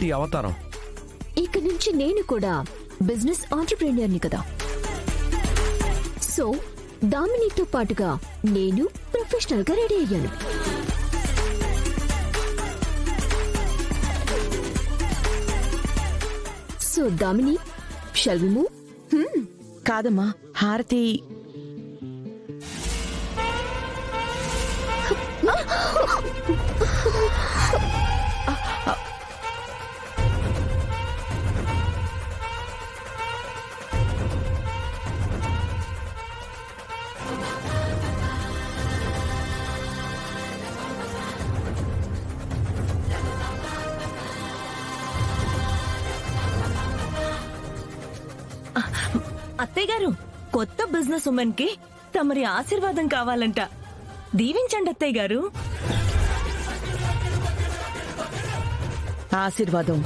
ఏంటి అవతారం? ఇక నుంచి నేను కూడా బిజినెస్ ఆంటర్‌ప్రెన్యూర్‌ని కదా. సో దామినితో పాటుగా నేను ప్రొఫెషనల్ గా రెడీ అయ్యాను. So Damini, shall we move? కాదమ్మా, హారతి. అత్తయ్య గారు, కొత్త బిజినెస్ ఉమెన్ కి తమరి ఆశీర్వాదం కావాలంట. దీవించండి అత్తయ్య గారు. ఆశీర్వాదం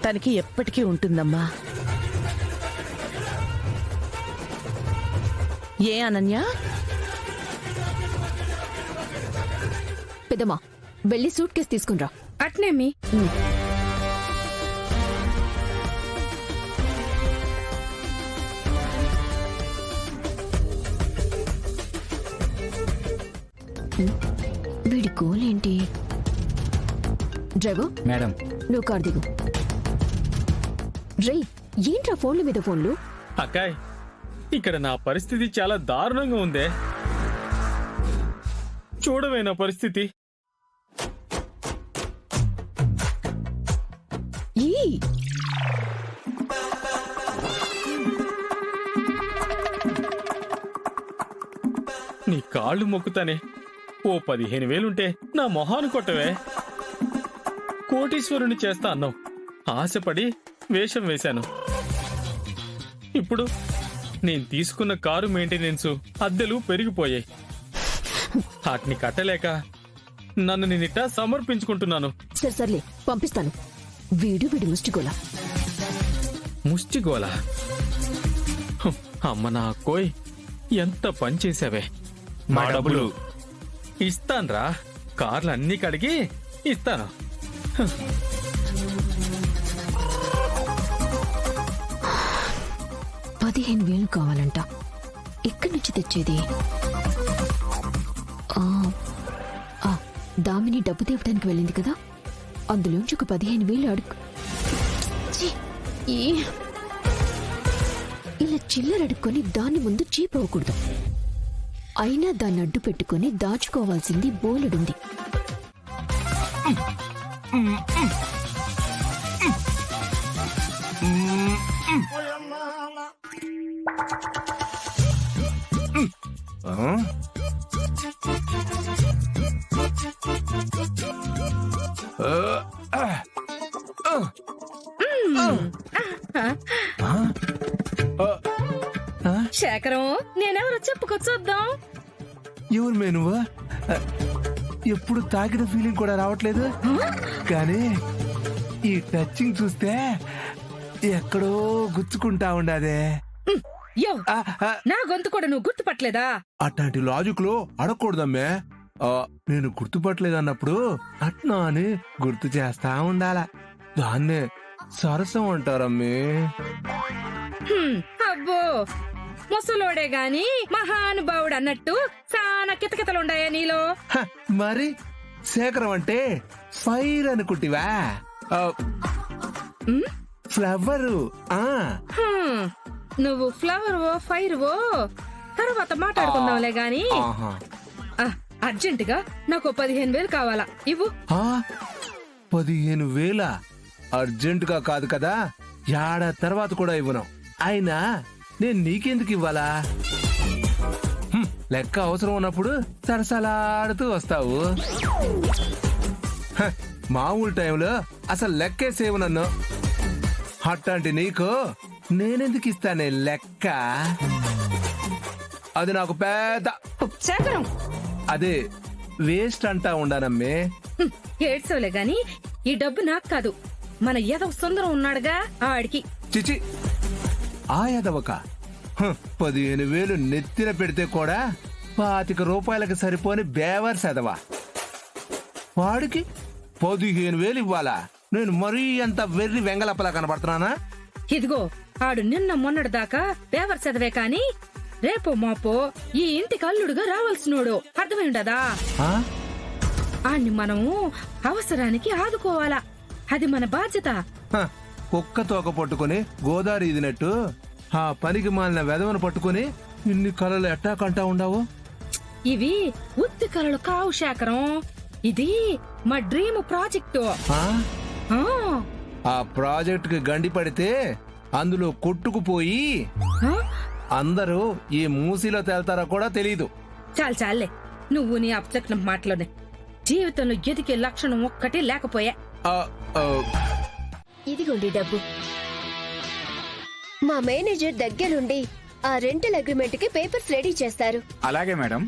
తనకి ఎప్పటికీ ఉంటుందమ్మా. ఏ అనన్య? పెద్దమ్మా, వెళ్ళి సూట్ కేసు తీసుకునిరా. అట్నేమి వీడి గోల్ ఏంటి? డ్రైవర్ మేడం, నువ్వు కార్ దిగు. రే, ఏంట్రా ఫోన్ల మీద ఫోన్లు? అక్కాయ్, ఇక్కడ నా పరిస్థితి చాలా దారుణంగా ఉందే. చూడవే నా పరిస్థితి. ఈ నీ కాళ్ళు మొక్కుతానే. ఓ 15,000 నా మొహాను కొట్టవే. కోటీశ్వరుని చేస్తా అన్నావు. ఆశపడి వేషం వేశాను. ఇప్పుడు నేను తీసుకున్న కారు మెయింటెనెన్స్, అద్దెలు పెరిగిపోయాయి. వాటిని కట్టలేక నన్ను నేనిట్టా సమర్పించుకుంటున్నాను. సర్లే, పంపిస్తాను. వీడి ముష్టిగోలా. ముష్టిగోలా? అమ్మ నా కోయ్, ఎంత పని చేసావే. మా డబ్బులు ఇస్తాన్రా. కార్లు అన్నీ కడిగి ఇస్తాను. 15,000 కావాలంట. ఎక్కడి నుంచి తెచ్చేది? దామిని డబ్బు తేవడానికి వెళ్ళింది కదా, అందులోంచి ఒక 15,000 అడుగు. ఇలా చిల్లర అడుక్కొని దాన్ని ముందు చీప్ అవ్వకూడదు. అయినా దాన్ని అడ్డు పెట్టుకుని దాచుకోవాల్సింది బోలెడుంది. శేఖరం, నేనెవరో చెప్పుకో చూద్దాం. ఎవరు మే నువ్వు? ఎప్పుడు తాకిన ఫీలింగ్ కూడా రావట్లేదు, కానీ ఈ టచింగ్ చూస్తే ఎక్కడో గుచ్చుకుంటా ఉండాదే. యో, నా గొంతు కూడా నువ్వు గుర్తుపట్టలేదా? అట్లాంటి లాజిక్ లో అడగకూడదమ్మే. నేను గుర్తుపట్టలేదన్నప్పుడు అట్నా అని గుర్తు చేస్తా ఉండాల. దాన్నే సరసం అంటారమ్మే. అబ్బో, ముసలోడే గాని మహానుభావుడు అన్నట్టు చాలా కితకితలుండాయా నీలో? మరి శేఖరం అంటే ఫైర్ అనుకుంటివా? ఫ్లవరు. నువ్వు ఫ్లవర్ ఓ ఫైర్ ఓ తర్వాత మాట్లాడుకుందాంలే గాని, అర్జెంటుగా నాకు 15,000 కావాలా, ఇవ్వు. 15,000 అర్జెంటుగా కాదు కదా, ఏడాది తర్వాత కూడా ఇవ్వను. అయినా నేను నీకెందుకు ఇవ్వాలా? లెక్క అవసరం ఉన్నప్పుడు సరసలాడుతూ వస్తావు. మామూలు టైంలో అసలు లెక్కేసేవు నన్ను. అట్లాంటి నీకు నేనెందుకు ఇస్తానే లెక్క? అది నాకు పెద్ద శేఖరం, అదే వేస్ట్ అంటా ఉండానమ్మే. ఏడ్సోలే గాని ఈ డబ్బు నాకు కాదు, మన యదవ సుందరం ఉన్నాడుగా ఆడికి. చిచి, ఆ యదవక 15,000 నెత్తిన పెడితే కూడా 25 రూపాయలకు సరిపోని బేవర్స్ ఎదవా. వాడికి 15,000 ఇవ్వాలా? నేను మరీ అంత వెర్రి వెంగలప్పలా కనబడుతున్నానా? ఇదిగో ఆడు నిన్న మొన్నటి దాకా పేపర్ చదివే కాని రేపో మాపో ఈ ఇంటికి అల్లుడుగా రావాల్సినోడు అర్థమైండదా? ఆ? ఆణ్ణి మనము అవసరానికి ఆదుకోవాలా, అది మన బాధ్యత. హ, కుక్క తోక పట్టుకుని గోదావరి ఇదినట్టు ఆ పనికి మాలిన వెధవను పట్టుకుని ఇన్ని కలలు ఎట్టా కంటా ఉండవు? ఇవి ఉత్తి కలలు కావు శేఖరం, ఇది మా డ్రీమ్ ప్రాజెక్టు. ఆ? ఆ, ఆ ప్రాజెక్ట్ కి గండి పడితే అందులో కొట్టుకుపోయి ఆ? అందరూ ఈ మూసీలో తేల్తారా కూడా తెలీదు. చాలే నువ్వు నీ అప్చక్నం మాటలోనే. జీవితంలో ఎదిగే లక్షణం ఒక్కటి లేకపోయా. ఆ, ఆ, ఇదిగోండి డబ్బు. మా మేనేజర్ దగ్గరుండి ఆ రెంటల్ అగ్రిమెంట్ కి పేపర్స్ రెడీ చేస్తారు. అలాగే మేడం.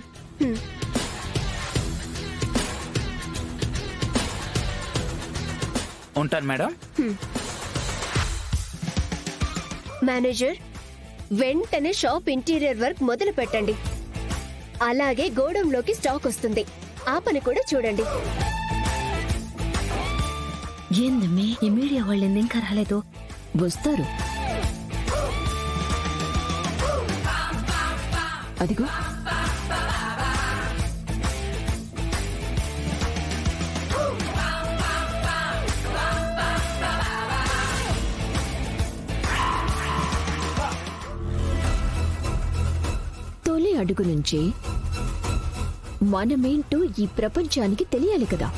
ఉంటాను మేడం. మేనేజర్, వెంటనే షాప్ ఇంటీరియర్ వర్క్ మొదలు పెట్టండి. అలాగే గోడంలోకి స్టాక్ వస్తుంది, ఆ పని కూడా చూడండి. ఏందమ్మే ఈ మీడియా వాళ్ళు ఇంకా రాలేదు? వస్తారు. అదిగో తొలి అడుగు నుంచి మనమేంటో ఈ ప్రపంచానికి తెలియాలి కదా.